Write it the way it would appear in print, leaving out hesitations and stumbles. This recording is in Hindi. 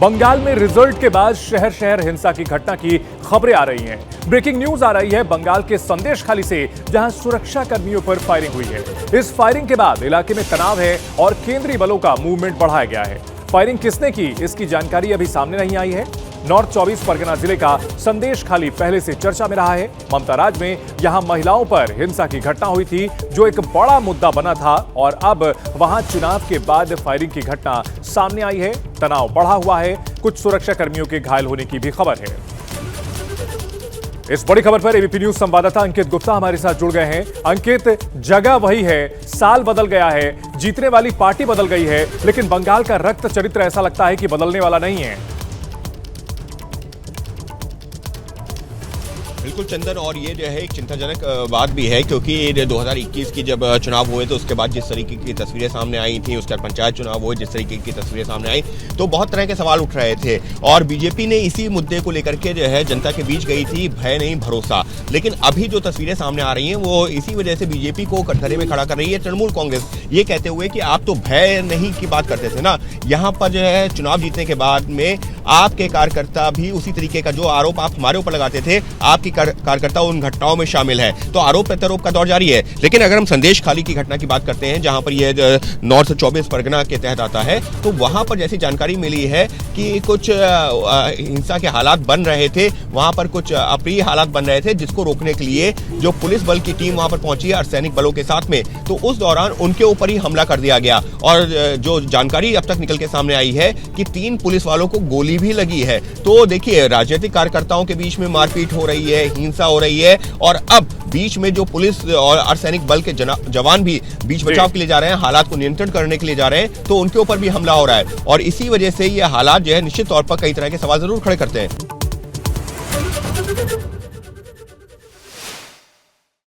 बंगाल में रिजल्ट के बाद शहर शहर हिंसा की घटना की खबरें आ रही हैं। ब्रेकिंग न्यूज आ रही है बंगाल के संदेशखाली से, जहां सुरक्षा कर्मियों पर फायरिंग हुई है। इस फायरिंग के बाद इलाके में तनाव है और केंद्रीय बलों का मूवमेंट बढ़ाया गया है। फायरिंग किसने की, इसकी जानकारी अभी सामने नहीं आई है। नॉर्थ 24 परगना जिले का संदेशखाली पहले से चर्चा में रहा है। ममता राज में यहां महिलाओं पर हिंसा की घटना हुई थी, जो एक बड़ा मुद्दा बना था, और अब वहां चुनाव के बाद फायरिंग की घटना सामने आई है। तनाव बढ़ा हुआ है, कुछ सुरक्षा कर्मियों के घायल होने की भी खबर है। इस बड़ी खबर पर एबीपी न्यूज संवाददाता अंकित गुप्ता हमारे साथ जुड़ गए हैं। अंकित, जगह वही है, साल बदल गया है, जीतने वाली पार्टी बदल गई है, लेकिन बंगाल का रक्त चरित्र ऐसा लगता है कि बदलने वाला नहीं है। बिल्कुल चंदन, और ये जो है एक चिंताजनक बात भी है, क्योंकि 2021 की जब चुनाव हुए तो उसके बाद जिस तरीके की तस्वीरें सामने आई थी, उसके बाद पंचायत चुनाव हुए जिस तरीके की तस्वीरें सामने आई, तो बहुत तरह के सवाल उठ रहे थे। और बीजेपी ने इसी मुद्दे को लेकर के जो है जनता के बीच गई थी, भय नहीं भरोसा। लेकिन अभी जो तस्वीरें सामने आ रही हैं वो इसी वजह से बीजेपी को कटघरे में खड़ा कर रही है तृणमूल कांग्रेस, ये कहते हुए कि आप तो भय नहीं की बात करते थे ना, यहाँ पर जो है चुनाव जीतने के बाद में आपके कार्यकर्ता भी उसी तरीके का जो आरोप आप हमारे ऊपर लगाते थे, आपकी कार्यकर्ता उन घटनाओं में शामिल है। तो आरोप प्रत्यारोप का दौर जारी है। लेकिन अगर हम संदेशखाली की घटना की बात करते हैं, जहां पर यह नॉर्थ 24 परगना के तहत आता है, तो वहां पर जैसी जानकारी मिली है कि कुछ हिंसा के हालात बन रहे थे, वहां पर कुछ अप्रिय हालात बन रहे थे, जिसको रोकने के लिए जो पुलिस बल की टीम वहां पर पहुंची है अर्धसैनिक बलों के साथ में, तो उस दौरान उनके ऊपर ही हमला कर दिया गया। और जो जानकारी अब तक निकल के सामने आई है कि 3 पुलिस वालों को गोली भी लगी है। तो देखिए, राजनीतिक कार्यकर्ताओं के बीच में मारपीट हो रही है, हिंसा हो रही है, और अब बीच में जो पुलिस और अर्धसैनिक बल के जवान भी बीच बचाव के लिए जा रहे हैं, हालात को नियंत्रण करने के लिए जा रहे हैं, तो उनके ऊपर भी हमला हो रहा है। और इसी वजह से ये हालात जो है निश्चित तौर पर कई तरह के सवाल जरूर खड़े करते हैं।